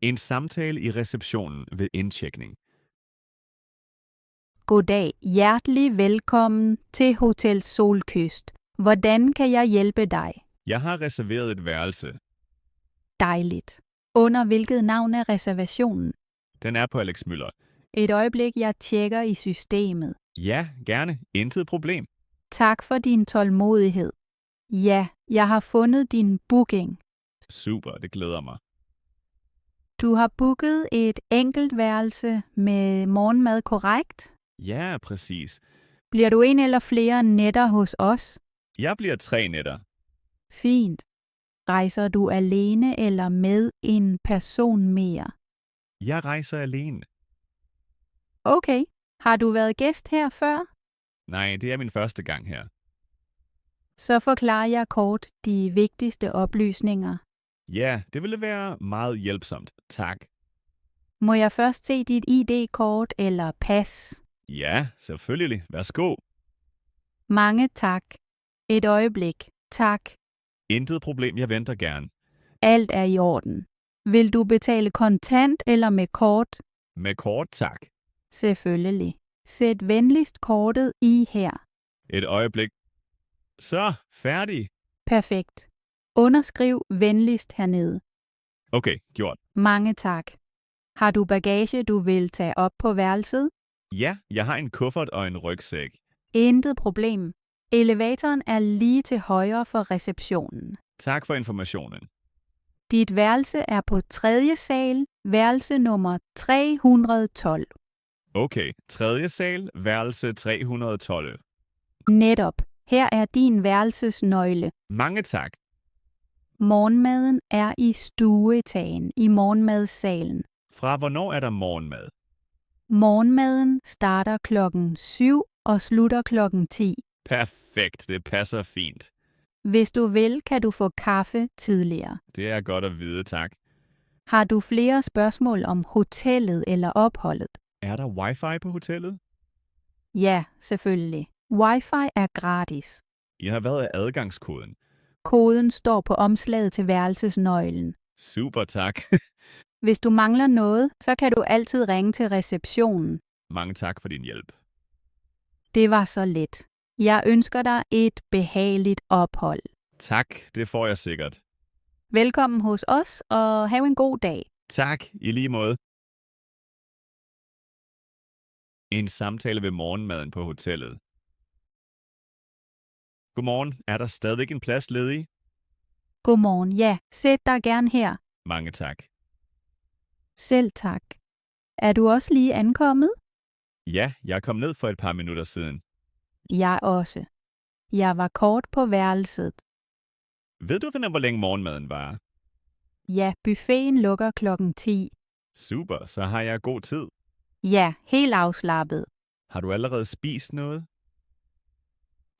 En samtale i receptionen ved indtjekning. Goddag, hjertelig velkommen til Hotel Solkyst. Hvordan kan jeg hjælpe dig? Jeg har reserveret et værelse. Dejligt. Under hvilket navn er reservationen? Den er på Alex Møller. Et øjeblik, jeg tjekker i systemet. Ja, gerne. Intet problem. Tak for din tålmodighed. Ja, jeg har fundet din booking. Super, det glæder mig. Du har booket et enkeltværelse med morgenmad, korrekt? Ja, præcis. Bliver du en eller flere nætter hos os? Jeg bliver 3 nætter. Fint. Rejser du alene eller med en person mere? Jeg rejser alene. Okay. Har du været gæst her før? Nej, det er min første gang her. Så forklarer jeg kort de vigtigste oplysninger. Ja, det ville være meget hjælpsomt. Tak. Må jeg først se dit ID-kort eller pas? Ja, selvfølgelig. Værsgo. Mange tak. Et øjeblik. Tak. Intet problem, jeg venter gerne. Alt er i orden. Vil du betale kontant eller med kort? Med kort, tak. Selvfølgelig. Sæt venligst kortet i her. Et øjeblik. Så, færdig. Perfekt. Underskriv venligst hernede. Okay, gjort. Mange tak. Har du bagage, du vil tage op på værelset? Ja, jeg har en kuffert og en rygsæk. Intet problem. Elevatoren er lige til højre for receptionen. Tak for informationen. Dit værelse er på 3. sal, værelse nummer 312. Okay, 3. sal, værelse 312. Netop. Her er din værelsesnøgle. Mange tak. Morgenmaden er i stueetagen i morgenmadssalen. Fra hvornår er der morgenmad? Morgenmaden starter klokken 7 og slutter klokken 10. Perfekt, det passer fint. Hvis du vil, kan du få kaffe tidligere. Det er godt at vide, tak. Har du flere spørgsmål om hotellet eller opholdet? Er der wifi på hotellet? Ja, selvfølgelig. Wi-Fi er gratis. I har været af adgangskoden. Koden står på omslaget til værelsesnøglen. Super, tak. Hvis du mangler noget, så kan du altid ringe til receptionen. Mange tak for din hjælp. Det var så let. Jeg ønsker dig et behageligt ophold. Tak, det får jeg sikkert. Velkommen hos os, og have en god dag. Tak, i lige måde. En samtale ved morgenmaden på hotellet. Godmorgen, er der stadig en plads ledig? Godmorgen. Ja, sæt dig gerne her. Mange tak. Selv tak. Er du også lige ankommet? Ja, jeg kom ned for et par minutter siden. Jeg også. Jeg var kort på værelset. Ved du, hvor længe morgenmaden var? Ja, buffeten lukker klokken 10. Super, så har jeg god tid. Ja, helt afslappet. Har du allerede spist noget?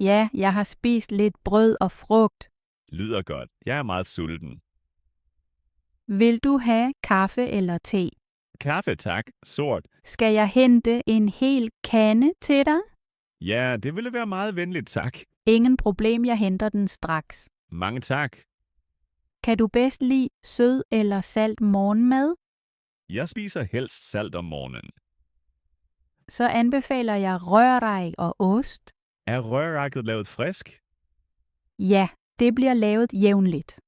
Ja, jeg har spist lidt brød og frugt. Lyder godt. Jeg er meget sulten. Vil du have kaffe eller te? Kaffe, tak. Sort. Skal jeg hente en hel kande til dig? Ja, det ville være meget venligt, tak. Ingen problem, jeg henter den straks. Mange tak. Kan du bedst lide sød eller salt morgenmad? Jeg spiser helst salt om morgenen. Så anbefaler jeg røræg og ost. Er rørægget lavet frisk? Ja, det bliver lavet jævnligt.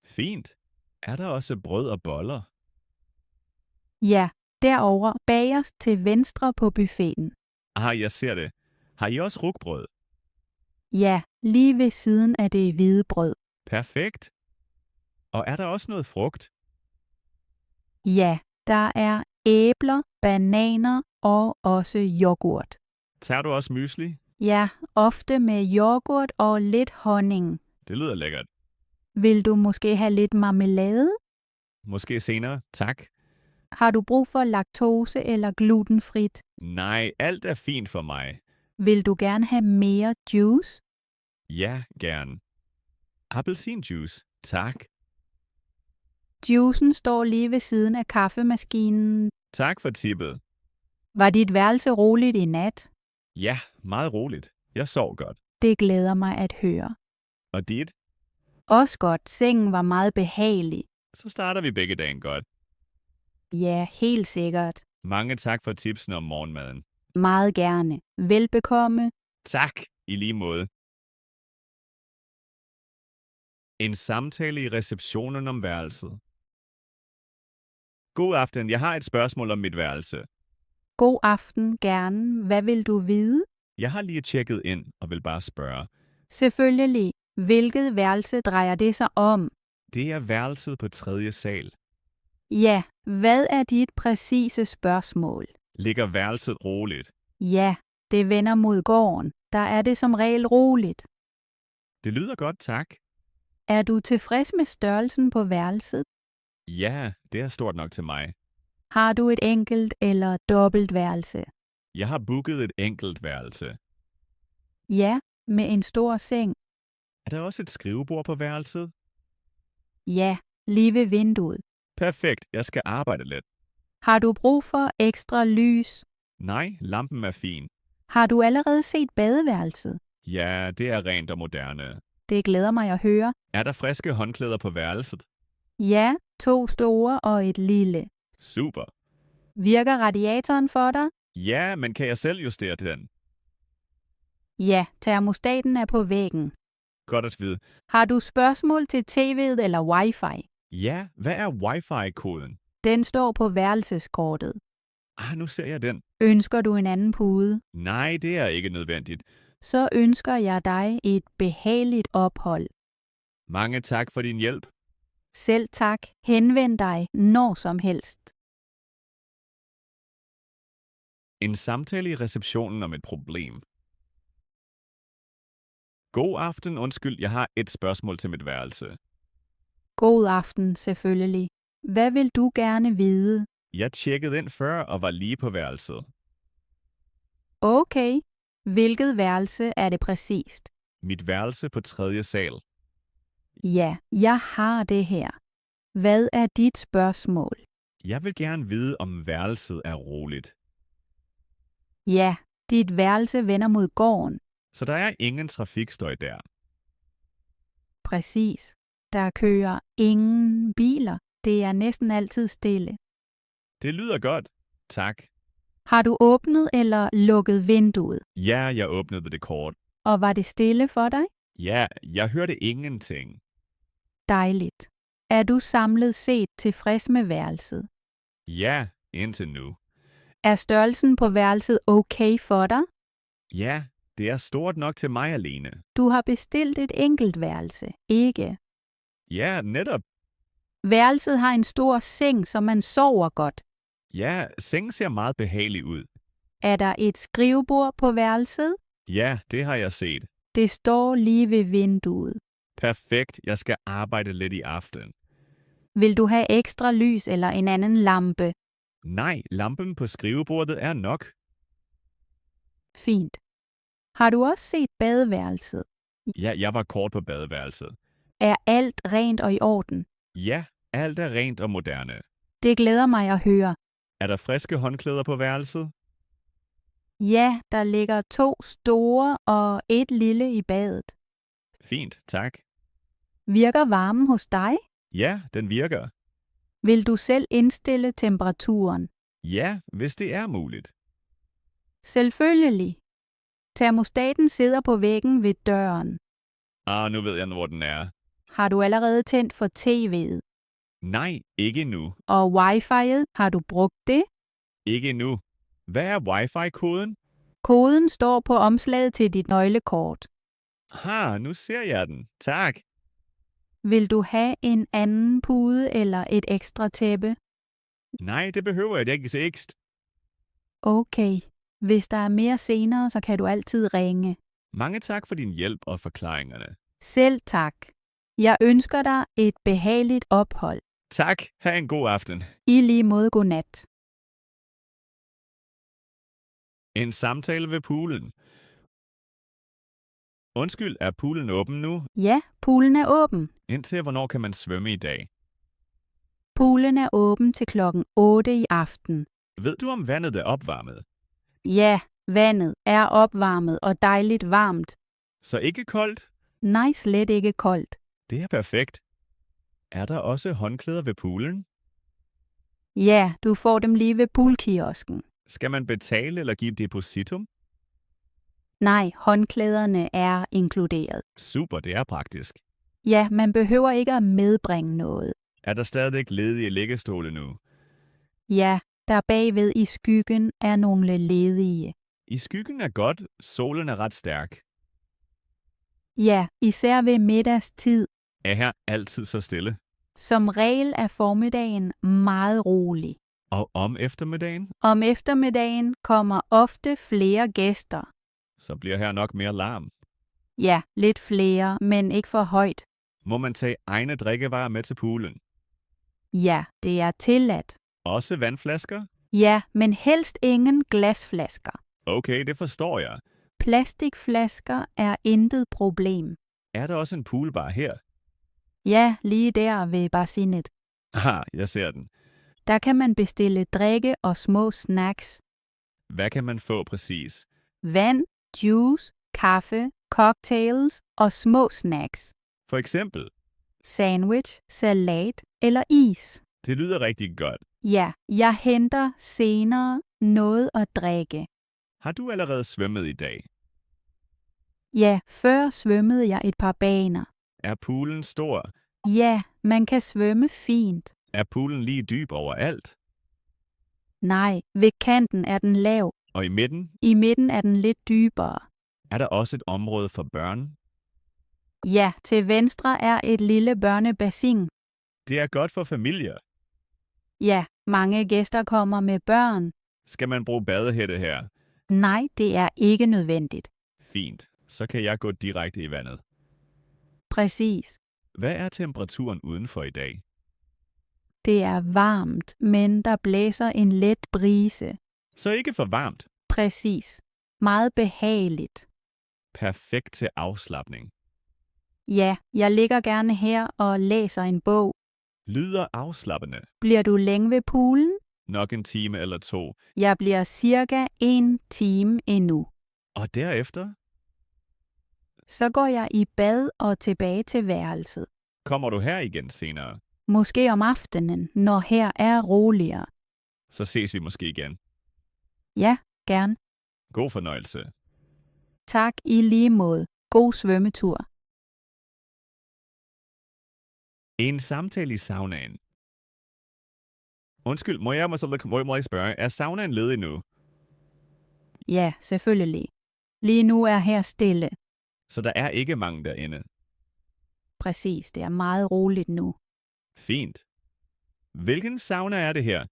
Fint. Er der også brød og boller? Ja, derover bagerst til venstre på buffeten. Jeg ser det. Har I også rugbrød? Ja, lige ved siden af det hvide brød. Perfekt. Og er der også noget frugt? Ja, der er æbler, bananer og også yoghurt. Tager du også mysli? Ja, ofte med yoghurt og lidt honning. Det lyder lækkert. Vil du måske have lidt marmelade? Måske senere, tak. Har du brug for laktose eller glutenfrit? Nej, alt er fint for mig. Vil du gerne have mere juice? Ja, gerne. Appelsinjuice, tak. Juicen står lige ved siden af kaffemaskinen. Tak for tippet. Var dit værelse roligt i nat? Ja, meget roligt. Jeg sov godt. Det glæder mig at høre. Og dit? Også godt. Sengen var meget behagelig. Så starter vi begge dagen godt. Ja, helt sikkert. Mange tak for tipsene om morgenmaden. Meget gerne. Velbekomme. Tak, i lige måde. En samtale i receptionen om værelset. God aften, jeg har et spørgsmål om mit værelse. God aften, gerne. Hvad vil du vide? Jeg har lige tjekket ind og vil bare spørge. Selvfølgelig. Hvilket værelse drejer det sig om? Det er værelset på 3. sal. Ja, hvad er dit præcise spørgsmål? Ligger værelset roligt? Ja, det vender mod gården. Der er det som regel roligt. Det lyder godt, tak. Er du tilfreds med størrelsen på værelset? Ja, det er stort nok til mig. Har du et enkelt eller dobbelt værelse? Jeg har booket et enkelt værelse. Ja, med en stor seng. Er der også et skrivebord på værelset? Ja, lige ved vinduet. Perfekt, jeg skal arbejde lidt. Har du brug for ekstra lys? Nej, lampen er fin. Har du allerede set badeværelset? Ja, det er rent og moderne. Det glæder mig at høre. Er der friske håndklæder på værelset? Ja, 2 store og et lille. Super. Virker radiatoren for dig? Ja, men kan jeg selv justere den? Ja, termostaten er på væggen. Godt at vide. Har du spørgsmål til tv'et eller wifi? Ja, hvad er wifi-koden? Den står på værelseskortet. Nu ser jeg den. Ønsker du en anden pude? Nej, det er ikke nødvendigt. Så ønsker jeg dig et behageligt ophold. Mange tak for din hjælp. Selv tak. Henvend dig når som helst. En samtale i receptionen om et problem. God aften, undskyld, jeg har et spørgsmål til mit værelse. God aften, selvfølgelig. Hvad vil du gerne vide? Jeg tjekkede ind før og var lige på værelset. Okay. Hvilket værelse er det præcist? Mit værelse på 3. sal. Ja, jeg har det her. Hvad er dit spørgsmål? Jeg vil gerne vide, om værelset er roligt. Ja, dit værelse vender mod gården. Så der er ingen trafikstøj der. Præcis. Der kører ingen biler. Det er næsten altid stille. Det lyder godt. Tak. Har du åbnet eller lukket vinduet? Ja, jeg åbnede det kort. Og var det stille for dig? Ja, jeg hørte ingenting. Dejligt. Er du samlet set tilfreds med værelset? Ja, indtil nu. Er størrelsen på værelset okay for dig? Ja, det er stort nok til mig alene. Du har bestilt et enkelt værelse, ikke? Ja, netop. Værelset har en stor seng, så man sover godt. Ja, sengen ser meget behagelig ud. Er der et skrivebord på værelset? Ja, det har jeg set. Det står lige ved vinduet. Perfekt, jeg skal arbejde lidt i aften. Vil du have ekstra lys eller en anden lampe? Nej, lampen på skrivebordet er nok. Fint. Har du også set badeværelset? Ja, jeg var kort på badeværelset. Er alt rent og i orden? Ja, alt er rent og moderne. Det glæder mig at høre. Er der friske håndklæder på værelset? Ja, der ligger 2 store og et lille i badet. Fint, tak. Virker varmen hos dig? Ja, den virker. Vil du selv indstille temperaturen? Ja, hvis det er muligt. Selvfølgelig. Termostaten sidder på væggen ved døren. Nu ved jeg, hvor den er. Har du allerede tændt for tv'et? Nej, ikke nu. Og wifi'et, har du brugt det? Ikke nu. Hvad er wifi-koden? Koden står på omslaget til dit nøglekort. Nu ser jeg den. Tak. Vil du have en anden pude eller et ekstra tæppe? Nej, det behøver jeg ikke sikst. Okay. Hvis der er mere senere, så kan du altid ringe. Mange tak for din hjælp og forklaringerne. Selv tak. Jeg ønsker dig et behageligt ophold. Tak. Ha' en god aften. I lige måde godnat. En samtale ved poolen. Undskyld, er poolen åben nu? Ja, poolen er åben. Indtil hvornår kan man svømme i dag? Poolen er åben til klokken 8 i aften. Ved du, om vandet er opvarmet? Ja, vandet er opvarmet og dejligt varmt. Så ikke koldt? Nej, slet ikke koldt. Det er perfekt. Er der også håndklæder ved poolen? Ja, du får dem lige ved poolkiosken. Skal man betale eller give depositum? Nej, håndklæderne er inkluderet. Super, det er praktisk. Ja, man behøver ikke at medbringe noget. Er der stadig ledige liggestole nu? Ja, der bagved i skyggen er nogle ledige. I skyggen er godt, solen er ret stærk. Ja, især ved middagstid. Er her altid så stille? Som regel er formiddagen meget rolig. Og om eftermiddagen? Om eftermiddagen kommer ofte flere gæster. Så bliver her nok mere larm. Ja, lidt flere, men ikke for højt. Må man tage egne drikkevarer med til poolen? Ja, det er tilladt. Også vandflasker? Ja, men helst ingen glasflasker. Okay, det forstår jeg. Plastikflasker er intet problem. Er der også en poolbar her? Ja, lige der ved bassinet. Aha, jeg ser den. Der kan man bestille drikke og små snacks. Hvad kan man få præcis? Vand, juice, kaffe, cocktails og små snacks. For eksempel, Sandwich, salat eller is. det lyder rigtig godt. Ja, jeg henter senere noget at drikke. Har du allerede svømmet i dag? Ja, før svømmede jeg et par baner. Er poolen stor? Ja, man kan svømme fint. Er poolen lige dyb overalt? Nej, ved kanten er den lav. Og i midten? I midten er den lidt dybere. Er der også et område for børn? Ja, til venstre er et lille børnebassin. Det er godt for familier. Ja, mange gæster kommer med børn. Skal man bruge badehætte her? Nej, det er ikke nødvendigt. Fint. Så kan jeg gå direkte i vandet. Præcis. Hvad er temperaturen udenfor i dag? Det er varmt, men der blæser en let brise. Så ikke for varmt. Præcis. Meget behageligt. Perfekt til afslapning. Ja, jeg ligger gerne her og læser en bog. Lyder afslappende. Bliver du længe ved poolen? Nok en time eller 2. Jeg bliver cirka 1 time endnu. Og derefter? Så går jeg i bad og tilbage til værelset. Kommer du her igen senere? Måske om aftenen, når her er roligere. Så ses vi måske igen. Ja, gerne. God fornøjelse. Tak i lige måde. God svømmetur. En samtale i saunaen. Undskyld, må jeg spørge, er saunaen ledig nu? Ja, selvfølgelig. Lige nu er her stille. Så der er ikke mange derinde. Præcis, det er meget roligt nu. Fint. Hvilken sauna er det her?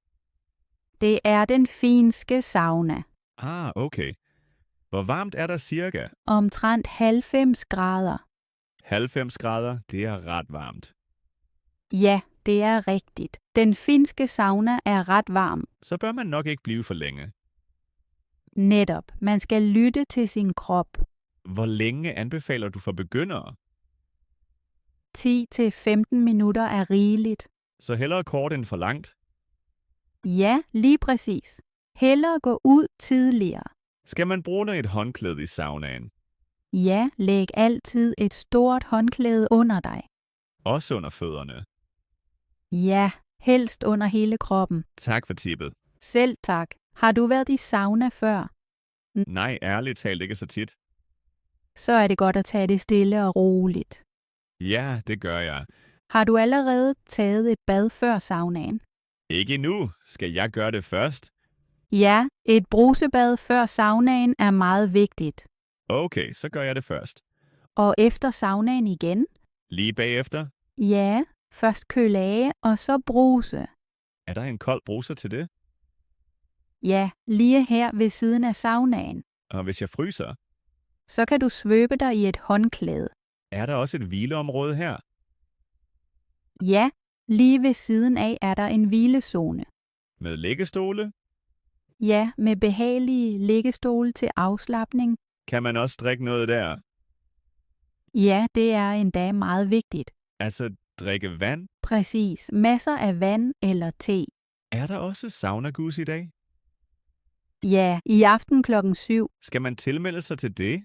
Det er den finske sauna. Ah, okay. Hvor varmt er der cirka? Omtrent 90 grader. 90 grader, det er ret varmt. Ja, det er rigtigt. Den finske sauna er ret varm. Så bør man nok ikke blive for længe. Netop. Man skal lytte til sin krop. Hvor længe anbefaler du for begyndere? 10-15 minutter er rigeligt. Så hellere kort end for langt. Ja, lige præcis. Hellere gå ud tidligere. Skal man bruge et håndklæde i saunaen? Ja, læg altid et stort håndklæde under dig. Også under fødderne. Ja, helst under hele kroppen. Tak for tippet. Selv tak. Har du været i sauna før? Nej, ærligt talt ikke så tit. Så er det godt at tage det stille og roligt. Ja, det gør jeg. Har du allerede taget et bad før saunaen? Ikke nu. Skal jeg gøre det først? Ja, et brusebad før saunaen er meget vigtigt. Okay, så gør jeg det først. Og efter saunaen igen? Lige bagefter? Ja, først køle af og så bruse. Er der en kold bruser til det? Ja, lige her ved siden af saunaen. Og hvis jeg fryser? Så kan du svøbe dig i et håndklæde. Er der også et hvileområde her? Ja, lige ved siden af er der en hvilezone. Med liggestole? Ja, med behagelige liggestole til afslapning. Kan man også drikke noget der? Ja, det er endda meget vigtigt. Altså drikke vand? Præcis. Masser af vand eller te. Er der også saunagus i dag? Ja, i aften 7:00. Skal man tilmelde sig til det?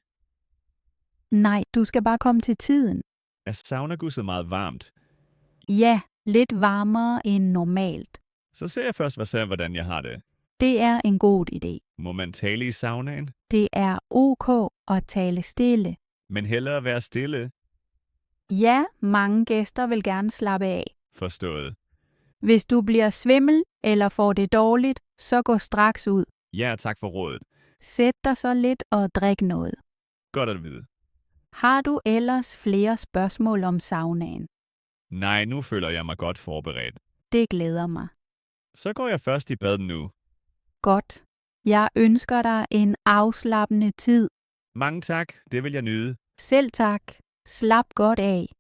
Nej, du skal bare komme til tiden. Er saunaguset meget varmt? Ja, lidt varmere end normalt. Så ser jeg først, hvordan jeg har det. Det er en god idé. Må man tale i saunaen? Det er ok at tale stille. Men hellere være stille. Ja, mange gæster vil gerne slappe af. Forstået. Hvis du bliver svimmel eller får det dårligt, så gå straks ud. Ja, tak for rådet. Sæt dig så lidt og drik noget. Godt at vide. Har du ellers flere spørgsmål om saunaen? Nej, nu føler jeg mig godt forberedt. Det glæder mig. Så går jeg først i bad nu. Godt. Jeg ønsker dig en afslappende tid. Mange tak, det vil jeg nyde. Selv tak. Slap godt af.